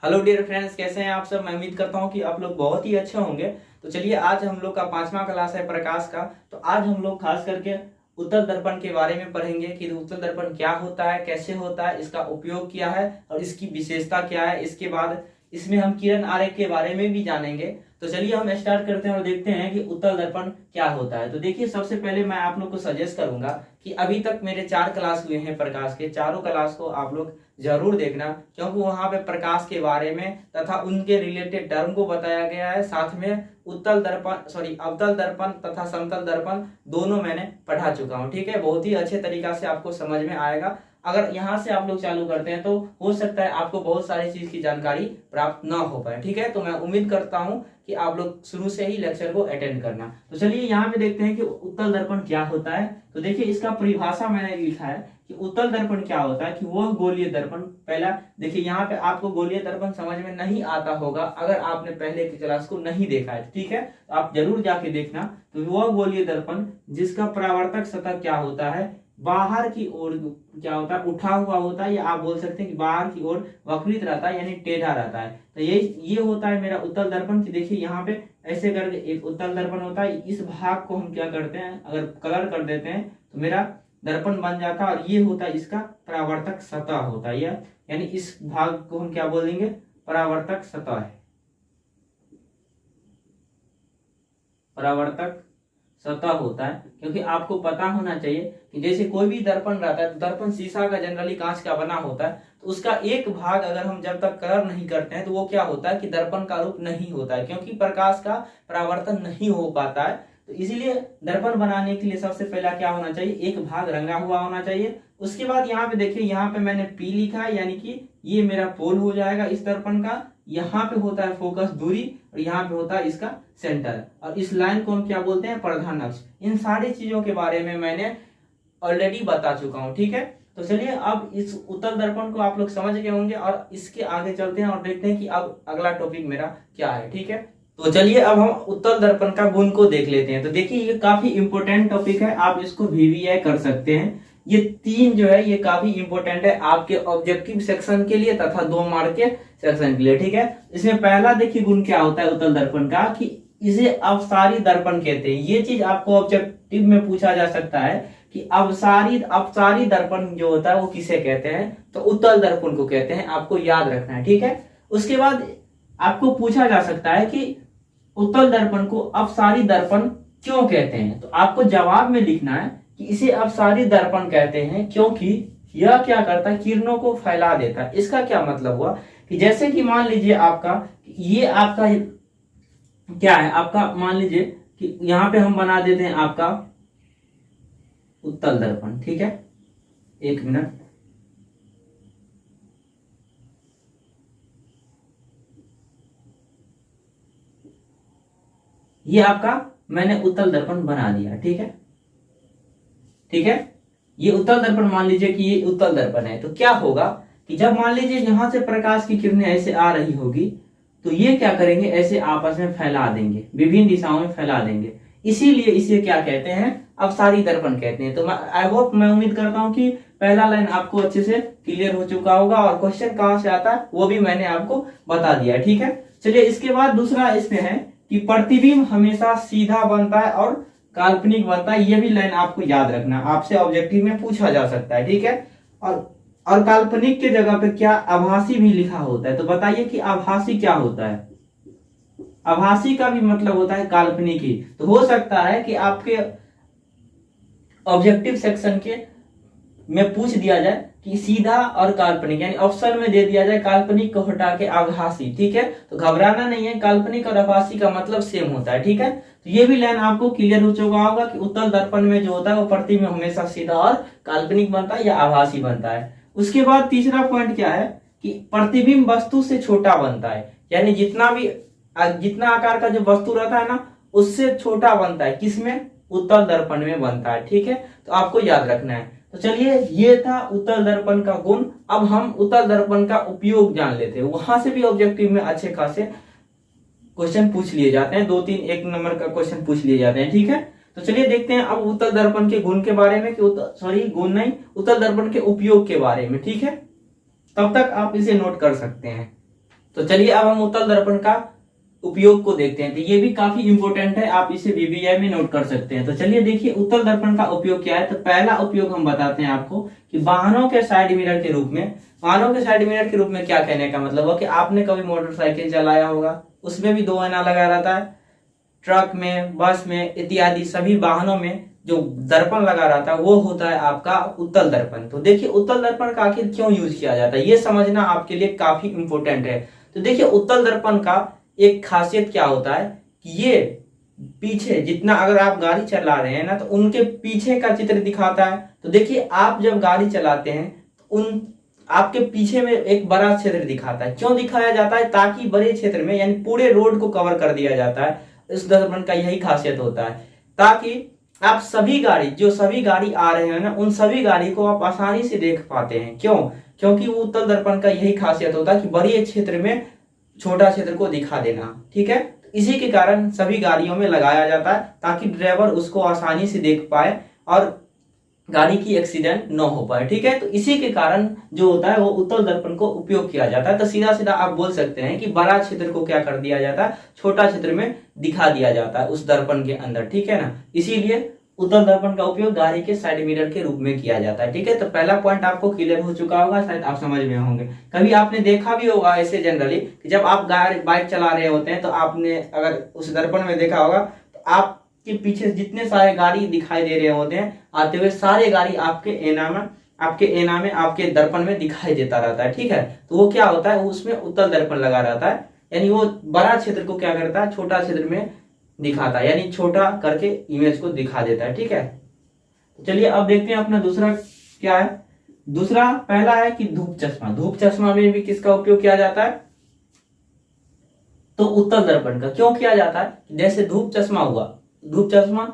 Hello dear friends, कैसे हैं आप सब। मैं उम्मीद करता हूं कि आप लोग बहुत ही अच्छे होंगे। तो चलिए, आज हम लोग का 5वां क्लास है प्रकाश का। तो आज हम लोग खास करके उत्तल दर्पण के बारे में पढ़ेंगे कि उत्तल दर्पण क्या होता है, कैसे होता है, इसका उपयोग क्या है और इसकी विशेषता क्या है। इसके बाद इसमें हम किरण आरेख के बारे में भी जानेंगे। तो चलिए हम स्टार्ट करते हैं और देखते हैं कि उत्तल दर्पण क्या होता है। तो देखिए, सबसे पहले मैं आप लोग को सजेस्ट करूंगा कि अभी तक मेरे 4 क्लास हुए हैं प्रकाश के, चारों क्लास को आप लोग जरूर देखना, क्योंकि वहां पे प्रकाश के बारे में तथा उनके रिलेटेड टर्म को बताया गया है। साथ में उत्तल दर्पण अवतल दर्पण तथा समतल दर्पण दोनों मैंने पढ़ा चुका हूँ। ठीक है, बहुत ही अच्छे तरीका से आपको समझ में आएगा। अगर यहाँ से आप लोग चालू करते हैं तो हो सकता है आपको बहुत सारी चीज की जानकारी प्राप्त ना हो पाए। ठीक है, तो मैं उम्मीद करता हूँ कि आप लोग शुरू से ही लेक्चर को अटेंड करना। तो चलिए यहाँ पे देखते हैं कि उत्तल दर्पण क्या होता है। तो देखिए, इसका परिभाषा मैंने लिखा है कि उत्तल दर्पण क्या होता है कि वह गोलीय दर्पण। पहला देखिए, यहाँ पे आपको गोलीय दर्पण समझ में नहीं आता होगा अगर आपने पहले की क्लास को नहीं देखा है। ठीक है, तो आप जरूर जाके देखना। तो वह गोलीय दर्पण जिसका परावर्तक सतह क्या होता है, बाहर की ओर क्या होता है, उठा हुआ होता है, या आप बोल सकते हैं कि बाहर की ओर वक्रित रहता है, यानी टेढ़ा रहता है। तो ये होता है मेरा उत्तल दर्पण। की देखिए यहाँ पे ऐसे करके एक उत्तल दर्पण होता है। इस भाग को हम क्या करते हैं, अगर कलर कर देते हैं तो मेरा दर्पण बन जाता है। और ये होता है इसका परावर्तक सतह होता है, यानी इस भाग को हम क्या बोलेंगे, परावर्तक सतह है। परावर्तक सतह होता है, क्योंकि आपको पता होना चाहिए कि जैसे कोई भी दर्पण रहता है तो दर्पण शीशा का जनरली कांच का बना होता है। तो उसका एक भाग अगर हम जब तक कलर नहीं करते हैं तो वो क्या होता है कि दर्पण का रूप नहीं होता है, क्योंकि प्रकाश का परावर्तन नहीं हो पाता है। तो इसीलिए दर्पण बनाने के लिए सबसे पहला क्या होना चाहिए, एक भाग रंगा हुआ होना चाहिए। उसके बाद यहाँ पे देखिए, यहाँ पे मैंने P लिखा है, यानी कि ये मेरा पोल हो जाएगा इस दर्पण का। यहाँ पे होता है फोकस दूरी और यहाँ पे होता है इसका सेंटर, और इस लाइन को हम क्या बोलते हैं, प्रधान अक्ष। इन सारी चीजों के बारे में मैंने ऑलरेडी बता चुका हूँ। ठीक है, तो चलिए अब इस उत्तल दर्पण को आप लोग समझ गए होंगे और इसके आगे चलते हैं और देखते हैं कि अब अगला टॉपिक मेरा क्या है। ठीक है, तो चलिए अब हम उत्तल दर्पण का गुण को देख लेते हैं। तो देखिए, ये काफी इंपॉर्टेंट टॉपिक है, आप इसको VVI कर सकते हैं। ये 3 जो है ये काफी इंपॉर्टेंट है आपके ऑब्जेक्टिव सेक्शन के लिए तथा 2 मार्क के सेक्शन के लिए। ठीक है, इसमें पहला देखिए गुण क्या होता है उत्तल दर्पण का, कि इसे अपसारी दर्पण कहते हैं। ये चीज आपको ऑब्जेक्टिव में पूछा जा सकता है कि अपसारी दर्पण जो होता है वो किसे कहते हैं, तो उत्तल दर्पण को कहते हैं। आपको याद रखना है। ठीक है, उसके बाद आपको पूछा जा सकता है कि उत्तल दर्पण को अपसारी दर्पण क्यों कहते हैं। तो आपको जवाब में लिखना है कि इसे अपसारी दर्पण कहते हैं क्योंकि यह क्या करता है, किरणों को फैला देता है। इसका क्या मतलब हुआ कि जैसे कि मान लीजिए आपका ये आपका क्या है, आपका मान लीजिए कि यहाँ पे हम बना देते हैं आपका उत्तल दर्पण। ठीक है, एक मिनट, ये आपका मैंने उत्तल दर्पण बना दिया। ठीक है, ठीक है, ये उत्तल दर्पण मान लीजिए कि ये उत्तल दर्पण है। तो क्या होगा कि जब मान लीजिए यहां से प्रकाश की किरणें ऐसे आ रही होगी तो ये क्या करेंगे, ऐसे आपस में फैला देंगे, विभिन्न दिशाओं में फैला देंगे। इसीलिए इसे क्या कहते हैं, अपसारी दर्पण कहते हैं। तो मैं उम्मीद करता हूं कि पहला लाइन आपको अच्छे से क्लियर हो चुका होगा और क्वेश्चन कहां से आता है वो भी मैंने आपको बता दिया है। ठीक है, चलिए इसके बाद दूसरा इसमें है कि प्रतिबिंब हमेशा सीधा बनता है और काल्पनिक बनता है। ये भी लाइन आपको याद रखना, आपसे ऑब्जेक्टिव में पूछा जा सकता है। ठीक है, और काल्पनिक के जगह पे क्या आभासी भी लिखा होता है। तो बताइए कि आभासी क्या होता है। आभासी का भी मतलब होता है काल्पनिक ही। तो हो सकता है कि आपके ऑब्जेक्टिव सेक्शन के में पूछ दिया जाए कि सीधा और काल्पनिक, यानी ऑप्शन में दे दिया जाए काल्पनिक को हटा के आभासी। ठीक है, तो घबराना नहीं है, काल्पनिक और आभासी का मतलब सेम होता है। ठीक है, तो ये भी लाइन आपको क्लियर हो चुका होगा कि उत्तल दर्पण में जो होता है वो प्रतिबिंब हमेशा सीधा और काल्पनिक बनता है या आभासी बनता है। उसके बाद तीसरा पॉइंट क्या है कि प्रतिबिंब वस्तु से छोटा बनता है, यानी जितना आकार का जो वस्तु रहता है ना उससे छोटा बनता है। किसमें, उत्तल दर्पण में बनता है। ठीक है, तो आपको याद रखना है। तो चलिए, ये था उत्तल दर्पण का गुण। अब हम उत्तल दर्पण का उपयोग जान लेते हैं। वहां से भी ऑब्जेक्टिव में अच्छे खासे क्वेश्चन पूछ लिए जाते हैं, 2-3 1 नंबर का क्वेश्चन पूछ लिए जाते हैं। ठीक है, तो चलिए देखते हैं अब उत्तल दर्पण के गुण के बारे में, गुण नहीं, उत्तल दर्पण के उपयोग के बारे में। ठीक है, तब तक आप इसे नोट कर सकते हैं। तो चलिए अब हम उत्तल दर्पण का उपयोग को देखते हैं। तो ये भी काफी इंपॉर्टेंट है, आप इसे वीवीआई में नोट कर सकते हैं। तो चलिए देखिए उत्तल दर्पण का उपयोग क्या है। तो पहला उपयोग हम बताते हैं आपको कि वाहनों के साइड मिरर के रूप में। वाहनों के साइड मिरर के रूप में क्या कहने का मतलब है कि आपने कभी मोटरसाइकिल चलाया होगा, उसमें भी 2 आईना लगा रहता है। ट्रक में, बस में इत्यादि सभी वाहनों में जो दर्पण लगा रहता है वो होता है आपका उत्तल दर्पण। तो देखिए उत्तल दर्पण का आखिर क्यों यूज किया जाता है ये समझना आपके लिए काफी इंपॉर्टेंट है। तो देखिए उत्तल दर्पण का एक खासियत क्या होता है कि ये पीछे जितना अगर आप गाड़ी चला रहे हैं ना तो उनके पीछे का चित्र दिखाता है। तो देखिए आप जब गाड़ी चलाते हैं तो उन आपके पीछे में एक बड़ा क्षेत्र दिखाता है। क्यों दिखाया जाता है? ताकि बड़े क्षेत्र में यानी पूरे रोड को कवर कर दिया जाता है। इस दर्पण का यही खासियत होता है ताकि आप सभी गाड़ी आ रहे हैं ना उन सभी गाड़ी को आप आसानी से देख पाते हैं। क्यों? क्योंकि वो उत्तल दर्पण का यही खासियत होता है कि बड़े क्षेत्र में छोटा क्षेत्र को दिखा देना। ठीक है, इसी के कारण सभी गाड़ियों में लगाया जाता है ताकि ड्राइवर उसको आसानी से देख पाए और गाड़ी की एक्सीडेंट न हो पाए। ठीक है, तो इसी के कारण जो होता है वो उत्तल दर्पण को उपयोग किया जाता है। तो सीधा सीधा आप बोल सकते हैं कि बड़ा क्षेत्र को क्या कर दिया जाता है, छोटा क्षेत्र में दिखा दिया जाता है उस दर्पण के अंदर। ठीक है ना, इसीलिए उत्तल दर्पण का उपयोग गाड़ी के साइड मिरर के रूप में किया जाता है। ठीक है, तो पहला पॉइंट आपको क्लियर हो चुका होगा, शायद आप समझ में होंगे। कभी आपने देखा भी होगा ऐसे जनरली कि जब आप बाइक चला रहे होते हैं तो आपने अगर उस दर्पण में देखा होगा तो आप के पीछे जितने सारे गाड़ी दिखाई दे रहे होते हैं आते हुए, सारे गाड़ी आपके एना में आपके दर्पण में दिखाई देता रहता है। ठीक है, तो वो क्या होता है, उसमें उत्तल दर्पण लगा रहता है, यानी वो बड़ा क्षेत्र को क्या करता है, छोटा क्षेत्र में दिखाता है, यानी छोटा करके इमेज को दिखा देता है। ठीक है, तो चलिए अब देखते हैं अपना दूसरा क्या है। दूसरा पहला है कि धूप चश्मा। धूप चश्मा में भी किसका उपयोग किया जाता है? तो उत्तल दर्पण का। क्यों किया जाता है? जैसे धूप चश्मा हुआ, धूप चश्मा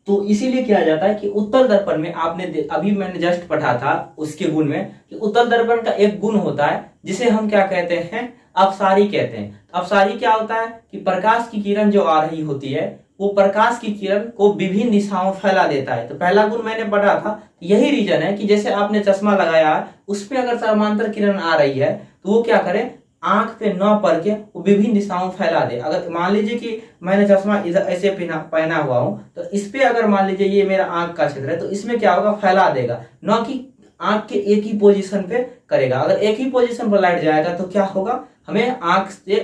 तो इसीलिए किया जाता है कि उत्तल दर्पण में आपने अभी मैंने जस्ट पढ़ा था उसके गुण में कि उत्तल दर्पण का एक गुण होता है जिसे हम क्या कहते हैं, अपसारी कहते हैं। अपसारी क्या होता है कि प्रकाश की किरण जो आ रही होती है वो प्रकाश की किरण को विभिन्न दिशाओं में फैला देता है। तो पहला गुण मैंने पढ़ा था, यही रीजन है कि जैसे आपने चश्मा लगाया है उसमें अगर समांतर किरण आ रही है तो वो क्या करे, आंख पे न पड़ के वो विभिन्न दिशाओं में फैला दे। अगर मान लीजिए कि मैंने चश्मा इधर ऐसे पहना हुआ हूं तो इस पे अगर मान लीजिए ये मेरा आंख का क्षेत्र है तो इसमें क्या होगा, फैला देगा, न कि आंख के एक ही पोजीशन पे करेगा। अगर एक ही पोजीशन पर लाइट जाएगा तो क्या होगा, हमें आंख से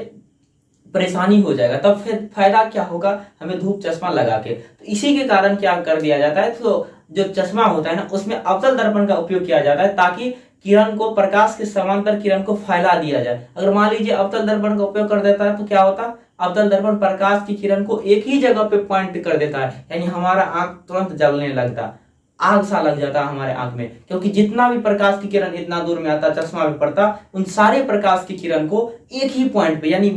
परेशानी हो जाएगा, तब फिर फायदा क्या होगा, हमें धूप चश्मा लगा के। तो इसी के कारण क्या कर दिया जाता है, तो जो चश्मा होता है ना उसमें अवतल दर्पण का उपयोग किया जाता है ताकि किरण को, प्रकाश के समांतर किरण को फैला दिया जाए। अगर मान लीजिए अवतल दर्पण का उपयोग कर देता है तो क्या होता है, अवतल दर्पण प्रकाश की किरण को एक ही जगह पे पॉइंट कर देता है, यानी हमारा आंख तुरंत जलने लगता, आग सा लग जाता है हमारे आंख में, क्योंकि जितना भी प्रकाश की किरण इतना दूर में आता, चश्मा में पड़ता, उन सारे प्रकाश की किरण को एक ही पॉइंट पे, यानी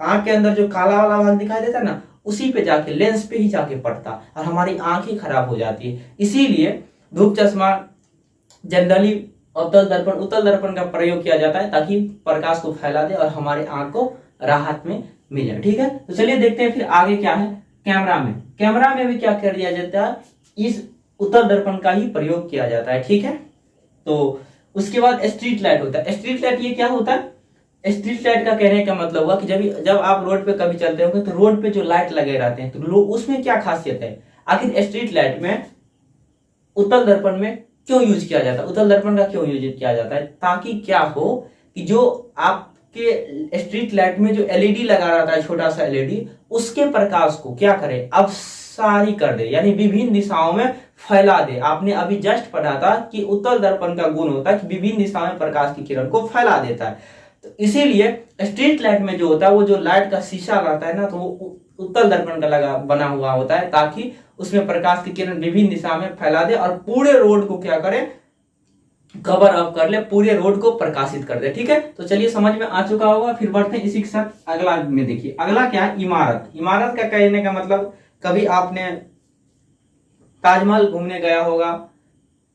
आंख के अंदर जो काला वाला भाग दिखाई देता है ना उसी पे जाके, लेंस पे ही जाके पड़ता और हमारी आंख ही खराब हो जाती है। इसीलिए धूप चश्मा जनरली उत्तल दर्पण का प्रयोग किया जाता है ताकि प्रकाश को फैला दे और हमारे आंख को राहत में मिले। ठीक है, तो चलिए देखते हैं फिर आगे क्या है। कैमरा में भी क्या कर दिया जाता है, इस उत्तल दर्पण का ही प्रयोग किया जाता है। ठीक है, तो उसके बाद स्ट्रीट लाइट होता है। स्ट्रीट लाइट ये क्या होता है, स्ट्रीट लाइट का कहने का मतलब हुआ कि जब आप रोड पे कभी चलते होंगे तो रोड पे जो लाइट लगे रहते हैं तो उसमें क्या खासियत है, आखिर स्ट्रीट लाइट में उत्तल दर्पण में क्यों यूज किया जाता है, उत्तल दर्पण का क्यों यूज किया जाता है, ताकि क्या हो कि जो आपके स्ट्रीट लाइट में जो एलईडी लगा रहता है, छोटा सा एलईडी, उसके प्रकाश को क्या करे, अपसारी कर दे, यानी विभिन्न दिशाओं में फैला दे। आपने अभी जस्ट पढ़ा था कि उत्तल दर्पण का गुण होता है कि विभिन्न दिशाओं में प्रकाश की किरण को फैला देता है। तो इसीलिए स्ट्रीट लाइट में जो होता है वो जो लाइट का शीशा रहता है ना तो वो उत्तल दर्पण का बना हुआ होता है ताकि उसमें प्रकाश की किरण विभिन्न दिशा में फैला दे और पूरे रोड को क्या करे, कवर अप कर ले, पूरे रोड को प्रकाशित कर दे। ठीक है, तो चलिए समझ में आ चुका होगा। फिर बढ़ते हैं इसी के साथ अगला में। देखिए अगला क्या है, इमारत। इमारत का कहने का मतलब, कभी आपने ताजमहल घूमने गया होगा,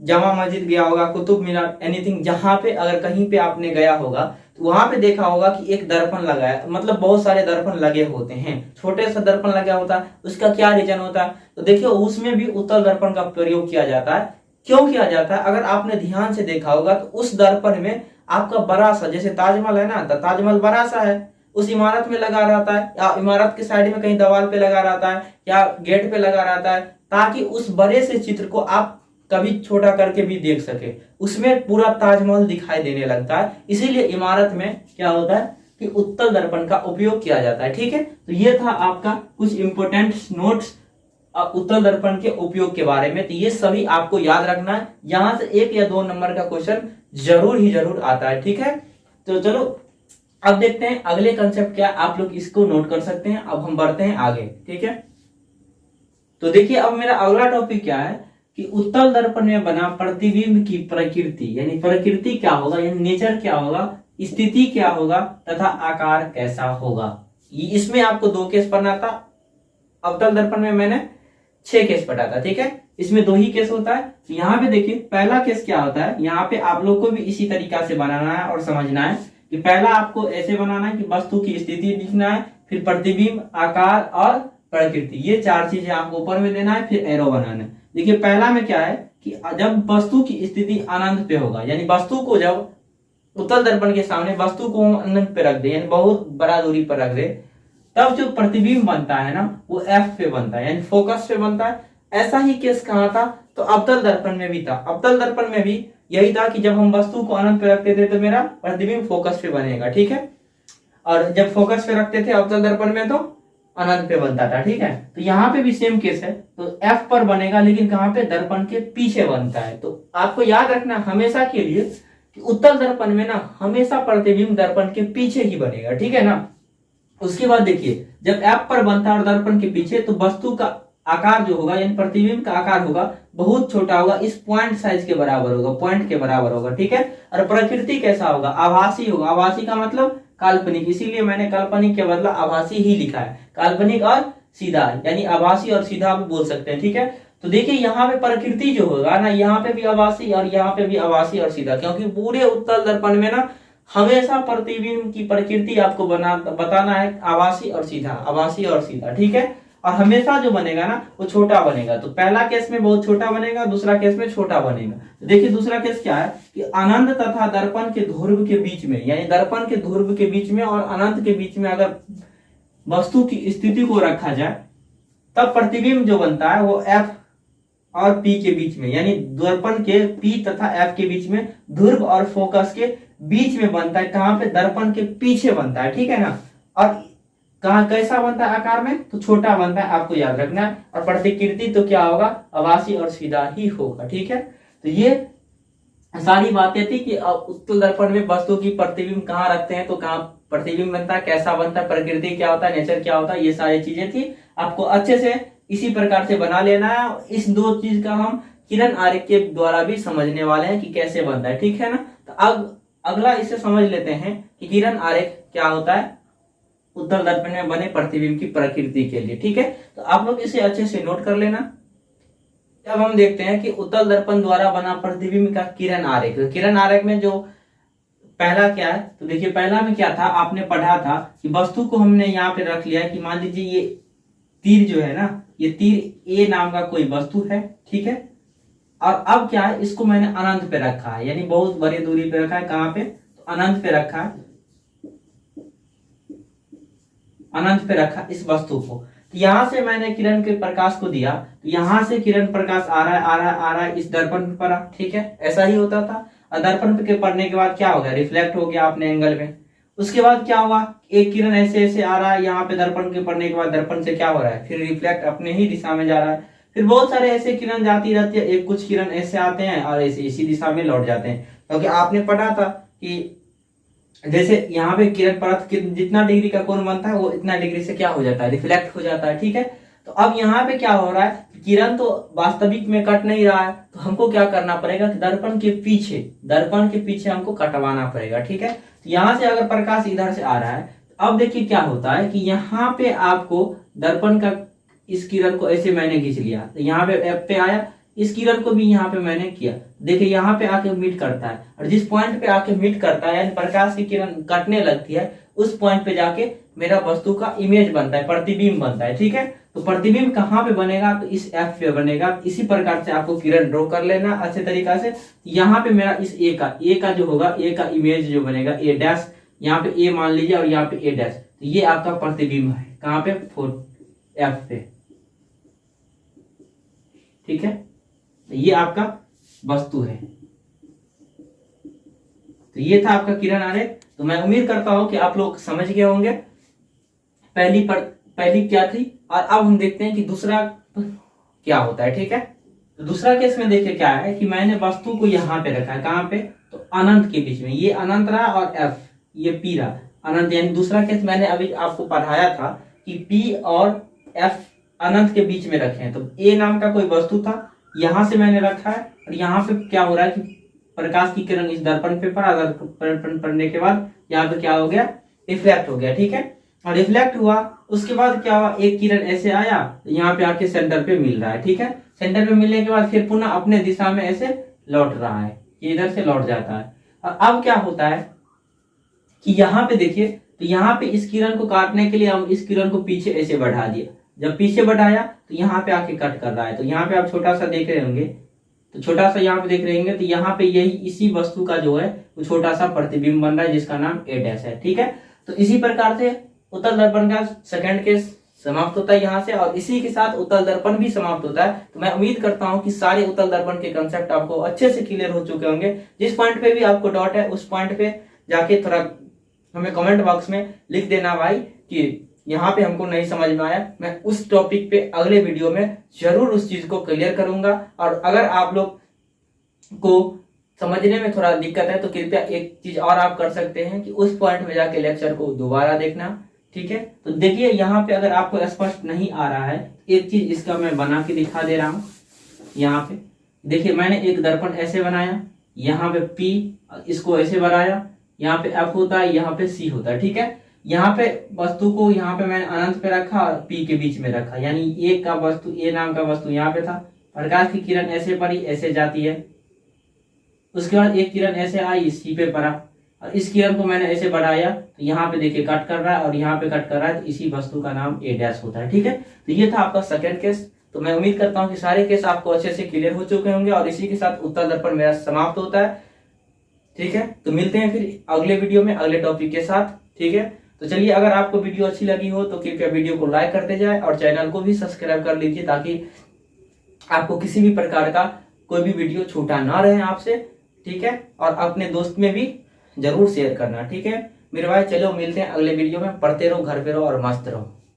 जामा मस्जिद गया होगा, कुतुब मीनार, एनीथिंग, जहां पे अगर कहीं पे आपने गया होगा तो वहां पे देखा होगा कि एक दर्पण लगा है, मतलब बहुत सारे दर्पण लगे होते हैं, छोटे सा दर्पण लगा होता है। उसका क्या रीजन होता है, तो देखिए उसमें भी उत्तल दर्पण का प्रयोग किया जाता है। क्यों किया जाता है, अगर आपने ध्यान से देखा होगा तो उस दर्पण में आपका बड़ा सा, जैसे ताजमहल है ना, तो ताजमहल बड़ा सा है, उस इमारत में लगा रहता है, या इमारत के साइड में कहीं दीवार पे लगा रहता है, या गेट पे लगा रहता है, ताकि उस बड़े से चित्र को आप कभी छोटा करके भी देख सके, उसमें पूरा ताजमहल दिखाई देने लगता है। इसीलिए इमारत में क्या होता है कि उत्तल दर्पण का उपयोग किया जाता है। ठीक है, तो ये था आपका कुछ इंपोर्टेंट नोट्स उत्तल दर्पण के उपयोग के बारे में। तो ये सभी आपको याद रखना है, यहां से 1 या 2 नंबर का क्वेश्चन जरूर ही जरूर आता है। ठीक है, तो चलो अब देखते हैं अगले कंसेप्ट क्या, आप लोग इसको नोट कर सकते हैं। अब हम बढ़ते हैं आगे। ठीक है, तो देखिए अब मेरा अगला टॉपिक क्या है कि उत्तल दर्पण में बना प्रतिबिंब की प्रकृति, यानी प्रकृति क्या होगा, यानी नेचर क्या होगा, स्थिति क्या होगा तथा आकार कैसा होगा। इसमें आपको 2 केस पढ़ना था, अवतल दर्पण में मैंने 6 केस पढ़ा था। ठीक है, इसमें 2 ही केस होता है। तो यहाँ पे देखिए पहला केस क्या होता है, यहाँ पे आप लोग को भी इसी तरीका से बनाना है और समझना है कि पहला आपको ऐसे बनाना है कि वस्तु की स्थिति लिखना है, फिर प्रतिबिंब, आकार और प्रकृति, ये 4 चीजें आपको ऊपर में देना है, फिर एरो बनाना है। देखिए पहला में क्या है कि जब वस्तु की स्थिति अनंत पे होगा, यानी वस्तु को जब उत्तल दर्पण के सामने वस्तु को अनंत पे रख दे, यानी बहुत बड़ा दूरी पर रख दे, तब जो प्रतिबिंब बनता है ना वो एफ पे बनता है, यानी फोकस पे बनता है। ऐसा ही केस कहाँ था, तो अवतल दर्पण में भी था। अवतल दर्पण में भी यही था कि जब हम वस्तु को अनंत पे रखते थे तो मेरा प्रतिबिंब फोकस पे बनेगा। ठीक है, और जब फोकस पे रखते थे अवतल दर्पण में तो अनंत पे बनता था। ठीक है, तो यहाँ पे भी सेम केस है, तो एफ पर बनेगा, लेकिन कहाँ पे, दर्पण के पीछे बनता है। तो आपको याद रखना हमेशा के लिए कि उत्तल दर्पण में ना हमेशा प्रतिबिंब दर्पण के पीछे ही बनेगा। ठीक है ना, उसके बाद देखिए जब एफ पर बनता है और दर्पण के पीछे, तो वस्तु का आकार जो होगा, यानी प्रतिबिंब का आकार होगा बहुत छोटा होगा, इस पॉइंट साइज के बराबर होगा, पॉइंट के बराबर होगा। ठीक है, और प्रकृति कैसा होगा, आभासी होगा। आभासी का मतलब काल्पनिक, इसीलिए मैंने काल्पनिक के बदला आभासी ही लिखा है। काल्पनिक और सीधा, यानी आभासी और सीधा आप बोल सकते हैं। ठीक है, तो देखिए यहाँ पे प्रकृति जो होगा ना, यहाँ पे भी आभासी और यहाँ पे भी आभासी और सीधा, क्योंकि पूरे उत्तल दर्पण में ना हमेशा प्रतिबिंब की प्रकृति आपको बताना है आभासी और सीधा, आभासी और सीधा। ठीक है, और हमेशा जो बनेगा ना वो छोटा बनेगा। तो पहला केस में बहुत छोटा बनेगा, दूसरा केस में छोटा बनेगा। तो देखिए दूसरा केस क्या है कि अनंत तथा दर्पण के ध्रुव के बीच में, यानी दर्पण के ध्रुव के बीच में और अनंत के बीच में अगर वस्तु की स्थिति को रखा जाए, तब प्रतिबिंब जो बनता है वो एफ और पी के बीच में, यानी दर्पण के पी तथा एफ के बीच में, ध्रुव और फोकस के बीच में बनता है। कहां पे, दर्पण के पीछे बनता है। ठीक है ना, और कहां कैसा बनता है आकार में, तो छोटा बनता है, आपको याद रखना है। और प्रतिकृति तो क्या होगा, आभासी और सीधा ही होगा। ठीक है, तो ये सारी बातें थी कि उत्तल दर्पण में वस्तु की प्रतिबिंब कहाँ रखते हैं, तो कहाँ प्रतिबिंब बनता है, कैसा बनता है, प्रकृति क्या होता है, नेचर क्या होता है, ये सारी चीजें थी। आपको अच्छे से इसी प्रकार से बना लेना है। इस 2 चीज का हम किरण आरेख के द्वारा भी समझने वाले हैं कि कैसे बनता है। ठीक है ना, तो अब अगला इसे समझ लेते हैं कि किरण आरेख क्या होता है उत्तल दर्पण में बने प्रतिबिंब की प्रकृति के लिए। ठीक है, तो आप लोग इसे अच्छे से नोट कर लेना। अब हम देखते हैं कि उत्तल दर्पण द्वारा बना प्रतिबिंब का किरण आरेख। तो किरण आरेख में जो पहला क्या है, तो देखिए पहला में क्या था, आपने पढ़ा था कि वस्तु को हमने यहाँ पे रख लिया है कि मान लीजिए ये तीर जो है ना, ये तीर ए नाम का कोई वस्तु है। ठीक है, और अब क्या है, इसको मैंने अनंत पे रखा है, यानी बहुत बड़ी दूरी पे रखा है। कहां पे, तो अनंत पे रखा है, अनंत पे रखा इस वस्तु को। तो यहां से मैंने किरण के प्रकाश को दिया, तो यहां से किरण प्रकाश आ रहा है, आ रहा है, आ रहा है, इस दर्पण पे पड़ा। ठीक है, ऐसा ही होता था। और दर्पण पे पड़ने के बाद क्या हो गया, रिफ्लेक्ट हो गया अपने एंगल में। उसके बाद क्या हुआ, एक किरण ऐसे ऐसे आ रहा है यहाँ पे, दर्पण के पड़ने के बाद दर्पण से क्या हो रहा है, फिर रिफ्लेक्ट अपने ही दिशा में जा रहा है। फिर बहुत सारे ऐसे किरण जाती रहती है, एक कुछ किरण ऐसे आते हैं और ऐसे इसी दिशा में लौट जाते हैं। क्योंकि आपने पढ़ा था कि जैसे यहाँ पे किरण पड़ा, जितना डिग्री का कोण बनता है वो इतना डिग्री से क्या हो जाता है, रिफ्लेक्ट हो जाता है। ठीक है, तो अब यहाँ पे क्या हो रहा है, किरण तो वास्तविक में कट नहीं रहा है, तो हमको क्या करना पड़ेगा कि दर्पण के पीछे हमको कटवाना पड़ेगा। ठीक है, तो यहाँ से अगर प्रकाश इधर से आ रहा है, तो अब देखिए क्या होता है कि यहाँ पे आपको दर्पण का इस किरण को ऐसे मैंने खींच लिया, तो यहाँ पे एफ पे आया, इस किरण को भी यहाँ पे मैंने किया। देखिए यहाँ पे आके मीट करता है, और जिस पॉइंट पे आके मीट करता है, यानी प्रकाश की किरण कटने लगती है, उस पॉइंट पे जाके मेरा वस्तु का इमेज बनता है, प्रतिबिंब बनता है। ठीक है, तो प्रतिबिंब कहाँ पे बनेगा, तो इस एफ पे बनेगा। इसी प्रकार से आपको किरण ड्रॉ कर लेना अच्छे तरीका से। यहाँ पे मेरा इस ए का जो होगा, ए का इमेज जो बनेगा, ए डैश, यहाँ पे ए मान लीजिए और यहाँ पे ए डैश, तो ये आपका प्रतिबिंब है। कहाँ पे, एफ पे। ठीक है, तो ये आपका वस्तु है। तो ये था आपका किरण आरेख। तो मैं उम्मीद करता हूं कि आप लोग समझ गए होंगे पहली क्या थी, और अब हम देखते हैं कि दूसरा क्या होता है। ठीक है, तो दूसरा केस में देखिए क्या है कि मैंने वस्तु को यहाँ पे रखा है। कहाँ पे, तो अनंत के बीच में। ये अनंत रहा और एफ ये पी रहा, अनंत। यानी दूसरा केस मैंने अभी आपको पढ़ाया था कि पी और एफ अनंत के बीच में रखे हैं। तो ए नाम का कोई वस्तु था, यहां से मैंने रखा है, और यहाँ पे क्या हो रहा है कि प्रकाश की किरण इस दर्पण पे पड़ा, दर्पण पड़ने के बाद यहाँ पे क्या हो गया, रिफ्लेक्ट हो गया। ठीक है, और रिफ्लेक्ट हुआ, उसके बाद क्या हुआ, एक किरण ऐसे आया, यहाँ पे आके सेंटर पे मिल रहा है। ठीक है, सेंटर पे मिलने के बाद फिर पुनः अपने दिशा में ऐसे लौट रहा है, ये इधर से लौट जाता है। और अब क्या होता है कि यहाँ पे देखिए, तो यहाँ पे इस किरण को काटने के लिए हम इस किरण को पीछे ऐसे बढ़ा दिया। जब पीछे बढ़ाया तो यहाँ पे आके कट कर रहा है। तो यहाँ पे आप छोटा सा देख रहे होंगे, तो छोटा सा यहाँ पे देख रहे होंगे, तो यहाँ पे यही इसी वस्तु का जो है वो छोटा सा प्रतिबिंब बन रहा है, जिसका नाम ए डैश है। ठीक है, तो इसी प्रकार से उत्तल दर्पण का सेकंड केस समाप्त होता है यहाँ से, और इसी के साथ उत्तल दर्पण भी समाप्त होता है। तो मैं उम्मीद करता हूँ कि सारे उत्तल दर्पण के कंसेप्ट आपको अच्छे से क्लियर हो चुके होंगे। जिस पॉइंट पे भी आपको डाउट है, उस पॉइंट पे जाके थोड़ा हमें कमेंट बॉक्स में लिख देना भाई कि यहाँ पे हमको नहीं समझ में आया। मैं उस टॉपिक पे अगले वीडियो में जरूर उस चीज को क्लियर करूंगा। और अगर आप लोग को समझने में थोड़ा दिक्कत है तो कृपया एक चीज और आप कर सकते हैं कि उस पॉइंट में जाके लेक्चर को दोबारा देखना। ठीक है, तो देखिए यहाँ पे अगर आपको स्पष्ट नहीं आ रहा है, एक चीज इसका मैं बना के दिखा दे रहा हूँ। यहाँ पे देखिए, मैंने एक दर्पण ऐसे बनाया, यहाँ पे पी, इसको ऐसे बनाया, यहाँ पे एफ होता है, यहाँ पे सी होता है। ठीक है, यहाँ पे वस्तु को यहाँ पे मैंने अनंत पे रखा और पी के बीच में रखा, यानी ए का वस्तु, ए नाम का वस्तु यहाँ पे था। प्रकाश की किरण ऐसे पड़ी, ऐसे जाती है, उसके बाद एक किरण ऐसे आई, सी पे पड़ा, और इस किरण को मैंने ऐसे बढ़ाया, तो यहाँ पे देखिए कट कर रहा है और यहाँ पे कट कर रहा है, तो इसी वस्तु का नाम ए डैश होता है। ठीक है, तो ये था आपका सेकंड केस। तो मैं उम्मीद करता हूँ कि सारे केस आपको अच्छे से क्लियर हो चुके होंगे, और इसी के साथ उत्तल दर्पण मेरा समाप्त होता है। ठीक है, तो मिलते हैं फिर अगले वीडियो में अगले टॉपिक के साथ। ठीक है, तो चलिए, अगर आपको वीडियो अच्छी लगी हो तो कृपया वीडियो को लाइक करते जाए और चैनल को भी सब्सक्राइब कर लीजिए, ताकि आपको किसी भी प्रकार का कोई भी वीडियो छूटा ना रहे आपसे। ठीक है, और अपने दोस्त में भी जरूर शेयर करना। ठीक है मेरे भाई, चलो मिलते हैं अगले वीडियो में। पढ़ते रहो, घर पे रहो और मस्त रहो।